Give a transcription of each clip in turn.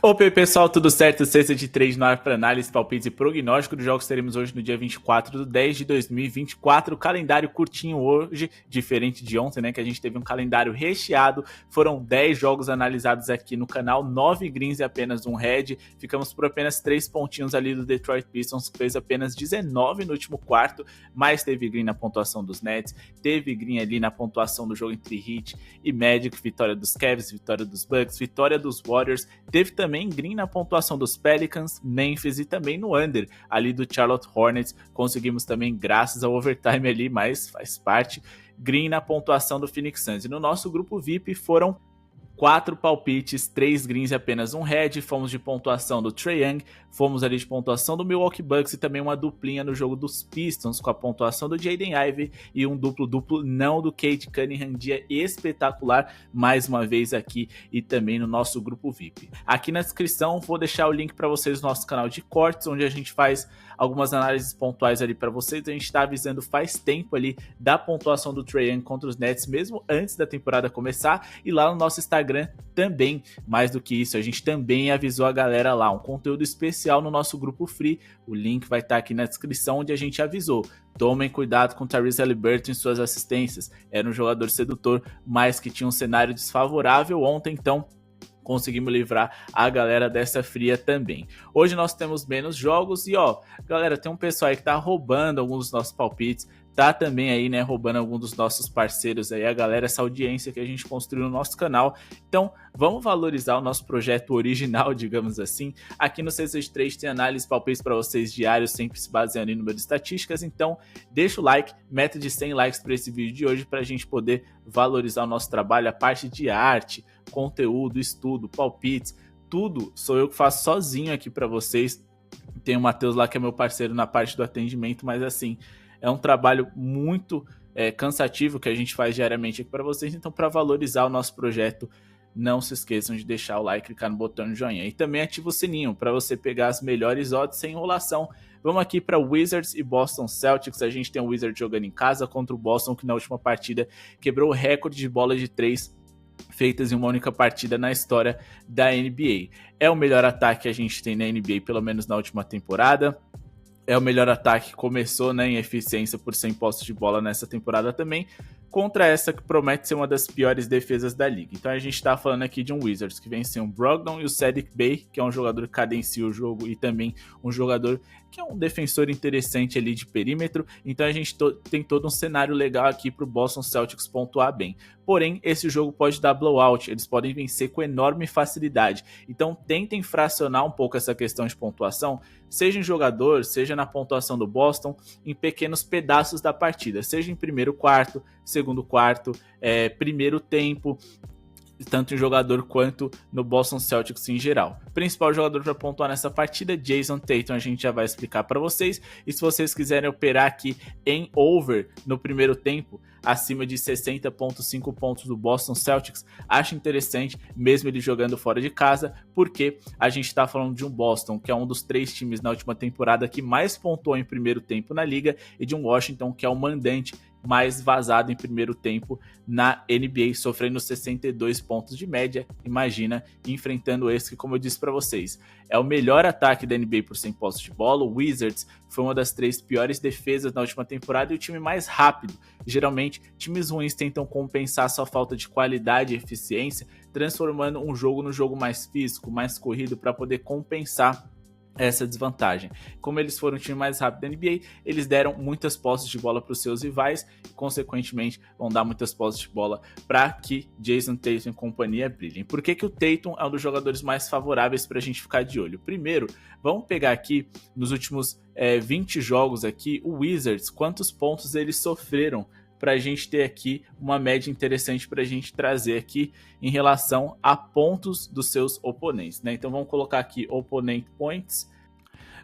Opa, e aí, pessoal, tudo certo? Sexta de 3 no ar para análise, palpites e prognóstico dos jogos teremos hoje no dia 24/10/2024. Calendário curtinho hoje, diferente de ontem, né? Que a gente teve um calendário recheado. Foram 10 jogos analisados aqui no canal, 9 greens e apenas um red. Ficamos por apenas 3 pontinhos ali do Detroit Pistons, que fez apenas 19 no último quarto, mas teve green na pontuação dos Nets, teve green ali na pontuação do jogo entre Heat e Magic, vitória dos Cavs, vitória dos Bucks, vitória dos Warriors. Teve também green na pontuação dos Pelicans, Memphis e também no under ali do Charlotte Hornets. Conseguimos também graças ao overtime ali, mas faz parte. Green na pontuação do Phoenix Suns. E no nosso grupo VIP foram 4 palpites, 3 greens e apenas um red. Fomos de pontuação do Trae Young, fomos ali de pontuação do Milwaukee Bucks e também uma duplinha no jogo dos Pistons com a pontuação do Jaden Ivey e um duplo-duplo não do Cade Cunningham. Dia espetacular mais uma vez aqui e também no nosso grupo VIP. Aqui na descrição vou deixar o link para vocês do nosso canal de cortes, onde a gente faz algumas análises pontuais ali para vocês. A gente está avisando faz tempo ali da pontuação do Trae Young contra os Nets, mesmo antes da temporada começar, e lá no nosso Instagram também. Mais do que isso, a gente também avisou a galera lá, um conteúdo especial no nosso grupo free. O link vai estar aqui na descrição, onde a gente avisou. Tomem cuidado com Tyrese Haliburton em suas assistências. Era um jogador sedutor, mas que tinha um cenário desfavorável ontem, então conseguimos livrar a galera dessa fria também. Hoje nós temos menos jogos e galera, tem um pessoal aí que tá roubando alguns dos nossos palpites, tá também aí, né, roubando alguns dos nossos parceiros aí, a galera, essa audiência que a gente construiu no nosso canal. Então, vamos valorizar o nosso projeto original, digamos assim. Aqui no C63 tem análise, palpites para vocês diários, sempre se baseando em número de estatísticas. Então, deixa o like, meta de 100 likes para esse vídeo de hoje, para a gente poder valorizar o nosso trabalho, a parte de arte, conteúdo, estudo, palpites, tudo sou eu que faço sozinho aqui para vocês. Tem o Matheus lá que é meu parceiro na parte do atendimento, mas assim, é um trabalho muito cansativo que a gente faz diariamente aqui para vocês. Então, para valorizar o nosso projeto, não se esqueçam de deixar o like, clicar no botão de joinha. E também ativa o sininho para você pegar as melhores odds sem enrolação. Vamos aqui para Wizards e Boston Celtics. A gente tem o Wizards jogando em casa contra o Boston, que na última partida quebrou o recorde de bola de 3 feitas em uma única partida na história da NBA. É o melhor ataque que a gente tem na NBA, pelo menos na última temporada. É o melhor ataque que começou, né, em eficiência por 100 posses de bola nessa temporada também, contra essa que promete ser uma das piores defesas da liga. Então a gente está falando aqui de um Wizards que vem sem o Brogdon e o Saddiq Bey, que é um jogador que cadencia o jogo e também um jogador que é um defensor interessante ali de perímetro. Então a gente tem todo um cenário legal aqui para o Boston Celtics pontuar bem. Porém, esse jogo pode dar blowout, eles podem vencer com enorme facilidade. Então tentem fracionar um pouco essa questão de pontuação, seja em jogador, seja na pontuação do Boston, em pequenos pedaços da partida, seja em primeiro quarto, segundo quarto, primeiro tempo, tanto em jogador quanto no Boston Celtics em geral. O principal jogador para pontuar nessa partida, Jason Tatum, a gente já vai explicar para vocês. E se vocês quiserem operar aqui em over no primeiro tempo, acima de 60,5 pontos do Boston Celtics, acho interessante, mesmo ele jogando fora de casa, porque a gente está falando de um Boston, que é um dos 3 times na última temporada que mais pontuou em primeiro tempo na liga, e de um Washington, que é o mandante mais vazado em primeiro tempo na NBA, sofrendo 62 pontos de média. Imagina enfrentando esse que, como eu disse para vocês, é o melhor ataque da NBA por 100 posses de bola. O Wizards foi uma das 3 piores defesas na última temporada e o time mais rápido. Geralmente, times ruins tentam compensar sua falta de qualidade e eficiência, transformando um jogo no jogo mais físico, mais corrido, para poder compensar essa desvantagem. Como eles foram o time mais rápido da NBA, eles deram muitas posses de bola para os seus rivais e, consequentemente, vão dar muitas posses de bola para que Jason Tatum e companhia brilhem. Por que o Tatum é um dos jogadores mais favoráveis para a gente ficar de olho? Primeiro, vamos pegar aqui nos últimos 20 jogos aqui, o Wizards, quantos pontos eles sofreram, para a gente ter aqui uma média interessante para a gente trazer aqui em relação a pontos dos seus oponentes, né? Então vamos colocar aqui opponent points.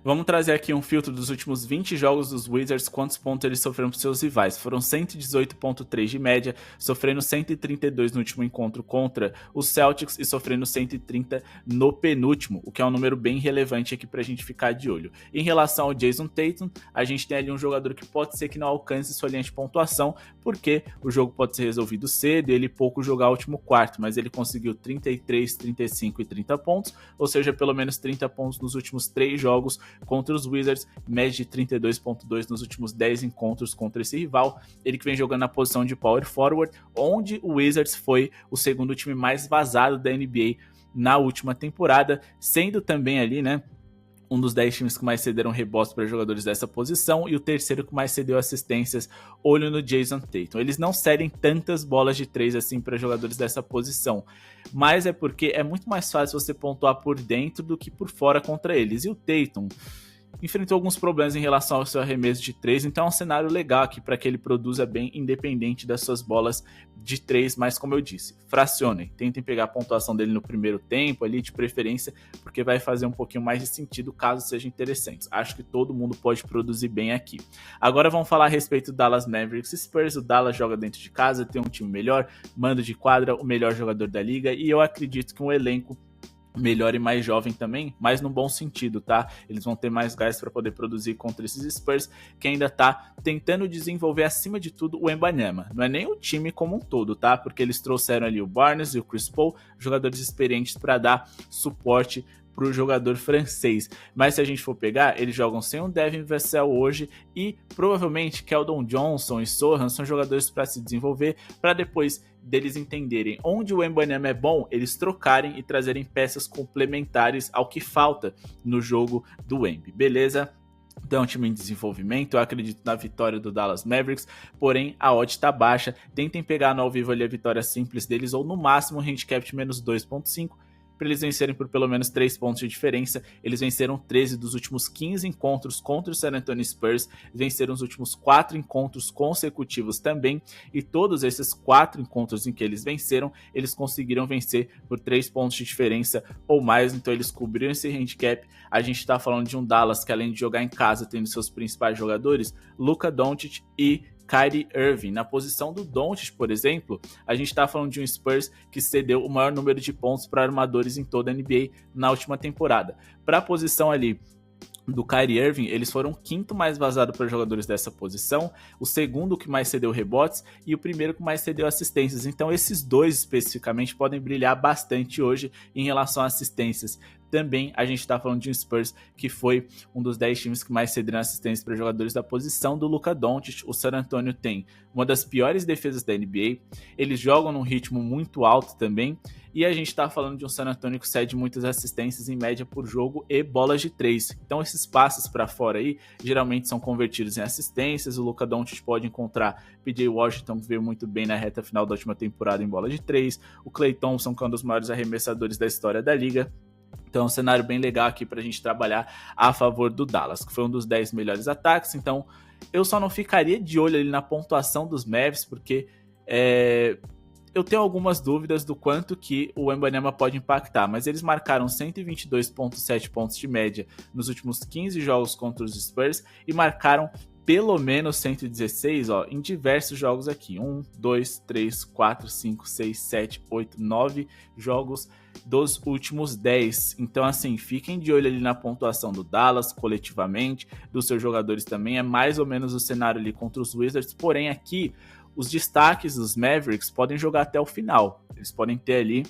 Vamos trazer aqui um filtro dos últimos 20 jogos dos Wizards, quantos pontos eles sofreram para seus rivais. Foram 118,3 de média, sofrendo 132 no último encontro contra os Celtics e sofrendo 130 no penúltimo, o que é um número bem relevante aqui para a gente ficar de olho. Em relação ao Jason Tatum, a gente tem ali um jogador que pode ser que não alcance sua linha de pontuação, porque o jogo pode ser resolvido cedo e ele pouco jogar o último quarto, mas ele conseguiu 33, 35 e 30 pontos, ou seja, pelo menos 30 pontos nos últimos 3 jogos contra os Wizards, média de 32,2 nos últimos 10 encontros contra esse rival. Ele que vem jogando na posição de power forward, onde o Wizards foi o segundo time mais vazado da NBA na última temporada, sendo também ali, né, um dos 10 times que mais cederam rebotes para jogadores dessa posição e o terceiro que mais cedeu assistências, olho no Jason Tatum. Eles não cedem tantas bolas de 3 assim para jogadores dessa posição, mas é porque é muito mais fácil você pontuar por dentro do que por fora contra eles. E o Tatum enfrentou alguns problemas em relação ao seu arremesso de 3, então é um cenário legal aqui para que ele produza bem, independente das suas bolas de 3, mas como eu disse, fracionem, tentem pegar a pontuação dele no primeiro tempo ali, de preferência, porque vai fazer um pouquinho mais de sentido caso seja interessante. Acho que todo mundo pode produzir bem aqui. Agora vamos falar a respeito do Dallas Mavericks Spurs. O Dallas joga dentro de casa, tem um time melhor, mando de quadra, o melhor jogador da liga, e eu acredito que um elenco melhor e mais jovem também, mas no bom sentido, tá? Eles vão ter mais gás para poder produzir contra esses Spurs, que ainda tá tentando desenvolver acima de tudo o Wembanyama. Não é nem o time como um todo, tá? Porque eles trouxeram ali o Barnes e o Chris Paul, jogadores experientes para dar suporte para o jogador francês. Mas se a gente for pegar, eles jogam sem o Devin Vassell hoje e provavelmente Keldon Johnson e Sohan são jogadores para se desenvolver, para depois deles entenderem onde o Wembanyama é bom, eles trocarem e trazerem peças complementares ao que falta no jogo do Wemby, beleza? Então é um time em desenvolvimento, eu acredito na vitória do Dallas Mavericks, porém a odd tá baixa, tentem pegar no ao vivo ali a vitória simples deles ou no máximo um handicap de menos 2,5, para eles vencerem por pelo menos 3 pontos de diferença. Eles venceram 13 dos últimos 15 encontros contra o San Antonio Spurs, venceram os últimos 4 encontros consecutivos também, e todos esses 4 encontros em que eles venceram, eles conseguiram vencer por 3 pontos de diferença ou mais, então eles cobriram esse handicap. A gente está falando de um Dallas que, além de jogar em casa, tendo seus principais jogadores, Luka Doncic e Kyrie Irving. Na posição do Doncic, por exemplo, a gente está falando de um Spurs que cedeu o maior número de pontos para armadores em toda a NBA na última temporada. Para a posição ali do Kyrie Irving, eles foram o quinto mais vazado para jogadores dessa posição, o segundo que mais cedeu rebotes e o primeiro que mais cedeu assistências. Então esses dois especificamente podem brilhar bastante hoje em relação a assistências. Também a gente está falando de um Spurs que foi um dos 10 times que mais cederam assistências para jogadores da posição do Luka Doncic. O San Antonio tem uma das piores defesas da NBA, eles jogam num ritmo muito alto também, e a gente está falando de um San Antonio que cede muitas assistências em média por jogo e bolas de 3. Então esses passes para fora aí geralmente são convertidos em assistências. O Luka Doncic pode encontrar PJ Washington, que veio muito bem na reta final da última temporada em bola de 3, o Klay Thompson, que é um dos maiores arremessadores da história da liga. Então é um cenário bem legal aqui para a gente trabalhar a favor do Dallas, que foi um dos 10 melhores ataques. Então eu só não ficaria de olho ali na pontuação dos Mavs, porque eu tenho algumas dúvidas do quanto que o Wembanyama pode impactar, mas eles marcaram 122,7 pontos de média nos últimos 15 jogos contra os Spurs e marcaram pelo menos 116 em diversos jogos aqui. 1, 2, 3, 4, 5, 6, 7, 8, 9 jogos dos últimos 10. Então, assim, fiquem de olho ali na pontuação do Dallas, coletivamente, dos seus jogadores também. É mais ou menos o cenário ali contra os Wizards, porém aqui os destaques dos Mavericks podem jogar até o final. Eles podem ter ali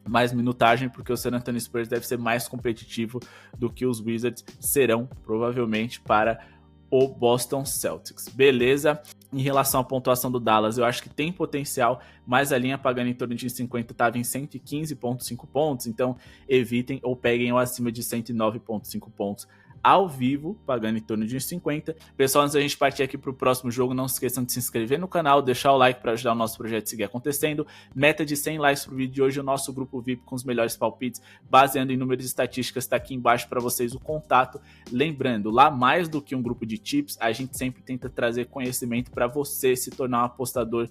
mais minutagem, porque o San Antonio Spurs deve ser mais competitivo do que os Wizards serão, provavelmente, para o Boston Celtics, beleza? Em relação à pontuação do Dallas, eu acho que tem potencial, mas a linha pagando em torno de 50 estava em 115,5 pontos, então evitem ou peguem o acima de 109,5 pontos ao vivo, pagando em torno de uns 50. Pessoal, antes da gente partir aqui para o próximo jogo, não se esqueçam de se inscrever no canal, deixar o like para ajudar o nosso projeto a seguir acontecendo. Meta de 100 likes pro vídeo de hoje, o nosso grupo VIP com os melhores palpites, baseando em números e estatísticas, está aqui embaixo para vocês o contato. Lembrando, lá mais do que um grupo de tips, a gente sempre tenta trazer conhecimento para você se tornar um apostador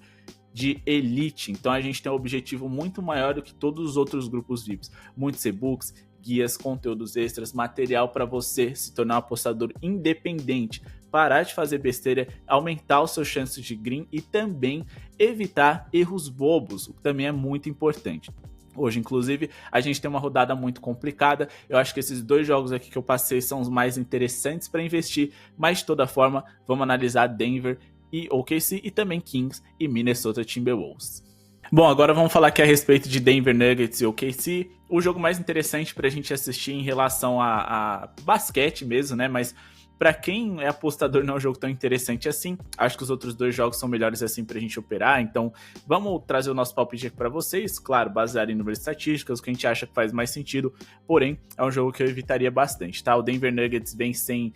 de elite. Então a gente tem um objetivo muito maior do que todos os outros grupos VIPs, muitos e-books, guias, conteúdos extras, material para você se tornar um apostador independente, parar de fazer besteira, aumentar os seus chances de green e também evitar erros bobos, o que também é muito importante. Hoje, inclusive, a gente tem uma rodada muito complicada. Eu acho que esses 2 jogos aqui que eu passei são os mais interessantes para investir, mas de toda forma, vamos analisar Denver e OKC e também Kings e Minnesota Timberwolves. Bom, agora vamos falar aqui a respeito de Denver Nuggets e OKC. O jogo mais interessante para a gente assistir em relação a basquete mesmo, né? Mas para quem é apostador não é um jogo tão interessante assim. Acho que os outros 2 jogos são melhores assim pra gente operar. Então vamos trazer o nosso palpite aqui para vocês. Claro, baseado em números estatísticos, o que a gente acha que faz mais sentido. Porém, é um jogo que eu evitaria bastante, tá? O Denver Nuggets vem sem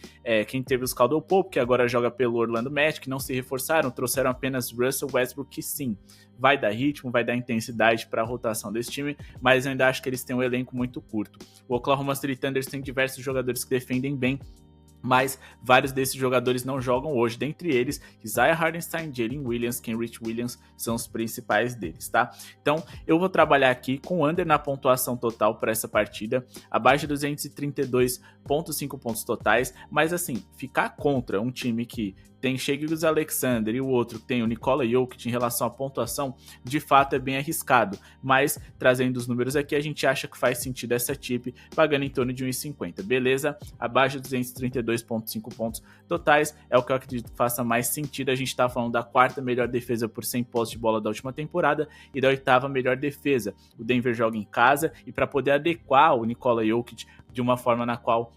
quem teve os Caldwell Pope, que agora joga pelo Orlando Magic, que não se reforçaram, trouxeram apenas Russell Westbrook, que sim, vai dar ritmo, vai dar intensidade para a rotação desse time, mas eu ainda acho que eles têm um elenco muito curto. O Oklahoma City Thunder tem diversos jogadores que defendem bem, mas vários desses jogadores não jogam hoje, dentre eles Isaiah Hartenstein, Jalen Williams, Kenrich Williams são os principais deles, tá? Então eu vou trabalhar aqui com under na pontuação total para essa partida, abaixo de 232,5 pontos totais, mas assim, ficar contra um time que tem Shai Gilgeous-Alexander e o outro tem o Nikola Jokic em relação à pontuação, de fato é bem arriscado, mas trazendo os números aqui, a gente acha que faz sentido essa tip, pagando em torno de 1,50, beleza? Abaixo de 232,5 pontos totais, é o que eu acredito que faça mais sentido. A gente tá falando da 4ª melhor defesa por 100 posses de bola da última temporada e da 8ª melhor defesa. O Denver joga em casa e para poder adequar o Nikola Jokic de uma forma na qual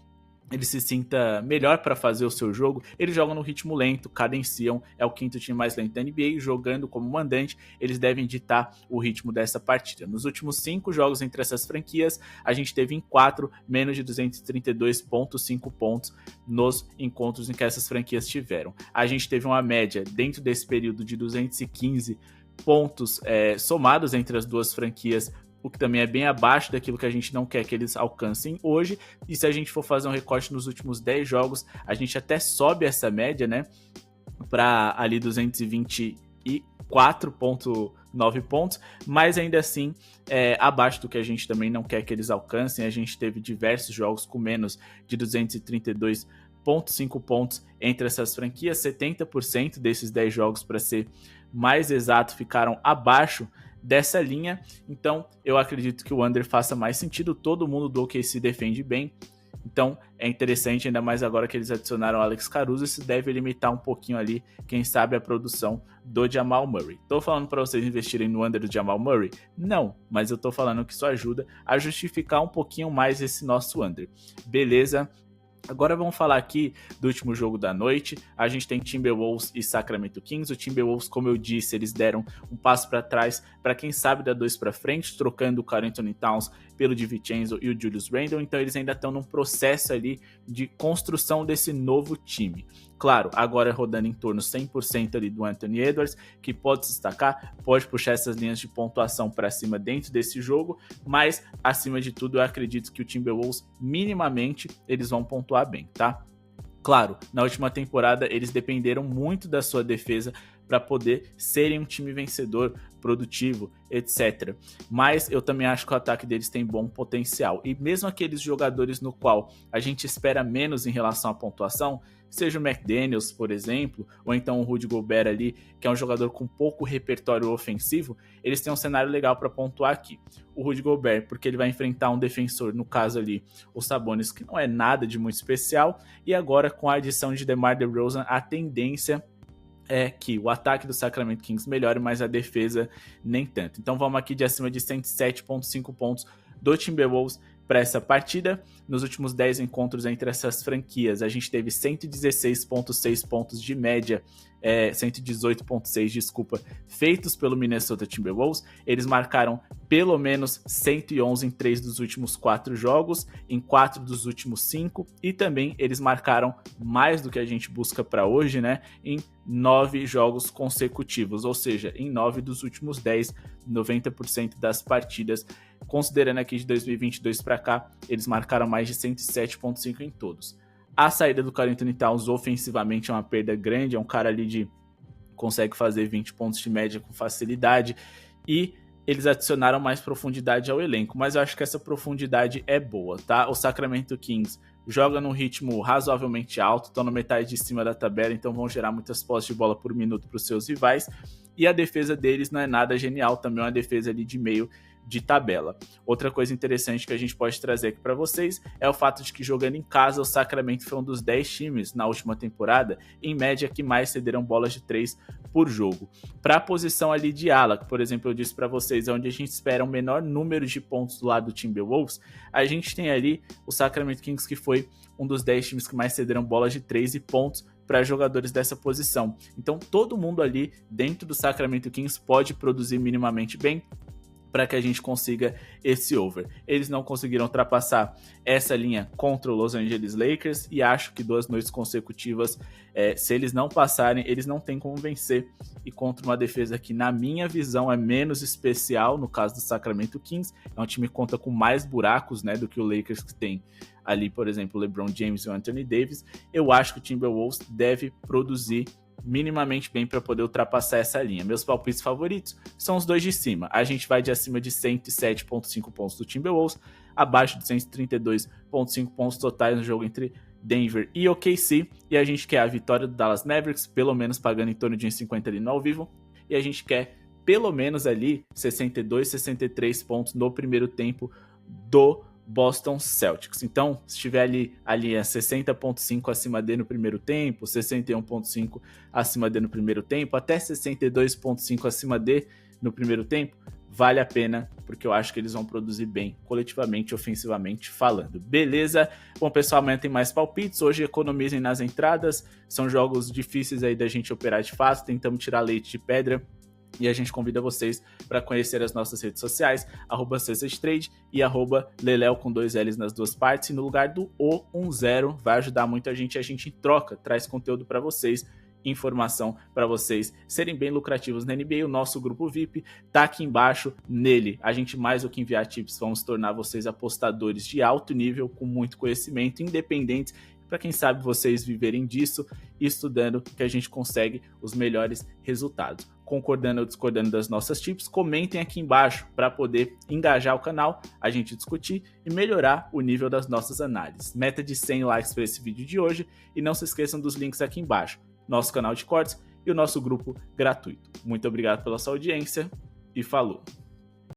ele se sinta melhor para fazer o seu jogo, eles jogam no ritmo lento, cadenciam, é o 5º time mais lento da NBA, jogando como mandante, eles devem ditar o ritmo dessa partida. Nos últimos 5 jogos entre essas franquias, a gente teve em 4 menos de 232,5 pontos nos encontros em que essas franquias tiveram. A gente teve uma média dentro desse período de 215 pontos somados entre as duas franquias, o que também é bem abaixo daquilo que a gente não quer que eles alcancem hoje. E se a gente for fazer um recorte nos últimos 10 jogos, a gente até sobe essa média, né, para ali 224,9 pontos, mas ainda assim abaixo do que a gente também não quer que eles alcancem. A gente teve diversos jogos com menos de 232,5 pontos entre essas franquias, 70% desses 10 jogos, para ser mais exato, ficaram abaixo dessa linha, então eu acredito que o under faça mais sentido. Todo mundo do OKC defende bem, então é interessante, ainda mais agora que eles adicionaram o Alex Caruso. Isso deve limitar um pouquinho ali, quem sabe, a produção do Jamal Murray. Tô falando para vocês investirem no under do Jamal Murray? Não, mas eu tô falando que isso ajuda a justificar um pouquinho mais esse nosso under, beleza? Agora vamos falar aqui do último jogo da noite. A gente tem Timberwolves e Sacramento Kings. O Timberwolves, como eu disse, eles deram um passo para trás para quem sabe dar 2 para frente, trocando o Karl Anthony Towns pelo DiVincenzo e o Julius Randle. Então eles ainda estão num processo ali de construção desse novo time. Claro, agora rodando em torno 100% ali do Anthony Edwards, que pode se destacar, pode puxar essas linhas de pontuação para cima dentro desse jogo, mas acima de tudo eu acredito que o Timberwolves, minimamente, eles vão pontuar bem, tá? Claro, na última temporada eles dependeram muito da sua defesa para poder serem um time vencedor, produtivo, etc. Mas eu também acho que o ataque deles tem bom potencial. E mesmo aqueles jogadores no qual a gente espera menos em relação à pontuação, seja o McDaniels, por exemplo, ou então o Rudy Gobert ali, que é um jogador com pouco repertório ofensivo, eles têm um cenário legal para pontuar aqui. O Rudy Gobert, porque ele vai enfrentar um defensor, no caso ali, o Sabonis, que não é nada de muito especial, e agora com a adição de DeMar DeRozan, a tendência é que o ataque do Sacramento Kings melhore, mas a defesa nem tanto. Então vamos aqui de acima de 107,5 pontos do Timberwolves para essa partida. Nos últimos 10 encontros entre essas franquias, a gente teve 116,6 pontos de média, 118,6, desculpa, feitos pelo Minnesota Timberwolves. Eles marcaram pelo menos 111 em 3 dos últimos 4 jogos, em 4 dos últimos 5, e também eles marcaram mais do que a gente busca para hoje, né, em 9 jogos consecutivos, ou seja, em 9 dos últimos 10, 90% das partidas. Considerando aqui de 2022 para cá, eles marcaram mais de 107,5 em todos. A saída do Karl Anthony Towns ofensivamente é uma perda grande, é um cara ali consegue fazer 20 pontos de média com facilidade, e eles adicionaram mais profundidade ao elenco, mas eu acho que essa profundidade é boa, tá? O Sacramento Kings joga num ritmo razoavelmente alto, estão na metade de cima da tabela, então vão gerar muitas posses de bola por minuto para os seus rivais, e a defesa deles não é nada genial, também é uma defesa ali de meio de tabela. Outra coisa interessante que a gente pode trazer aqui para vocês é o fato de que jogando em casa o Sacramento foi um dos 10 times na última temporada, em média, que mais cederam bolas de 3 por jogo. Para a posição ali de ala, que por exemplo eu disse para vocês, é onde a gente espera um menor número de pontos do lado do Timberwolves, a gente tem ali o Sacramento Kings, que foi um dos 10 times que mais cederam bolas de 3 e pontos para jogadores dessa posição. Então todo mundo ali dentro do Sacramento Kings pode produzir minimamente bem para que a gente consiga esse over. Eles não conseguiram ultrapassar essa linha contra o Los Angeles Lakers e acho que 2 noites consecutivas, se eles não passarem, eles não têm como vencer, e contra uma defesa que na minha visão é menos especial, no caso do Sacramento Kings, é um time que conta com mais buracos, né, do que o Lakers, que tem ali, por exemplo, o LeBron James e o Anthony Davis. Eu acho que o Timberwolves deve produzir minimamente bem para poder ultrapassar essa linha. Meus palpites favoritos são os dois de cima. A gente vai de acima de 107,5 pontos do Timberwolves, abaixo de 132,5 pontos totais no jogo entre Denver e OKC, e a gente quer a vitória do Dallas Mavericks, pelo menos pagando em torno de 1,50 ali no ao vivo, e a gente quer pelo menos ali 62, 63 pontos no primeiro tempo do Boston Celtics. Então, se estiver ali a 60,5 acima dele no primeiro tempo, 61,5 acima dele no primeiro tempo, até 62,5 acima dele no primeiro tempo, vale a pena, porque eu acho que eles vão produzir bem, coletivamente, ofensivamente falando. Beleza? Bom, pessoal, amanhã tem mais palpites. Hoje economizem nas entradas. São jogos difíceis aí da gente operar de fato. Tentamos tirar leite de pedra. E a gente convida vocês para conhecer as nossas redes sociais, @CSSTrade e @Leléo com 2 L's nas duas partes. E no lugar do O10, vai ajudar muito a gente troca, traz conteúdo para vocês, informação para vocês serem bem lucrativos na NBA. O nosso grupo VIP tá aqui embaixo. Nele, a gente, mais do que enviar tips, vamos tornar vocês apostadores de alto nível, com muito conhecimento, independentes, para quem sabe vocês viverem disso, estudando, que a gente consegue os melhores resultados. Concordando ou discordando das nossas tips, comentem aqui embaixo para poder engajar o canal, a gente discutir e melhorar o nível das nossas análises. Meta de 100 likes para esse vídeo de hoje, e não se esqueçam dos links aqui embaixo, nosso canal de cortes e o nosso grupo gratuito. Muito obrigado pela sua audiência e falou!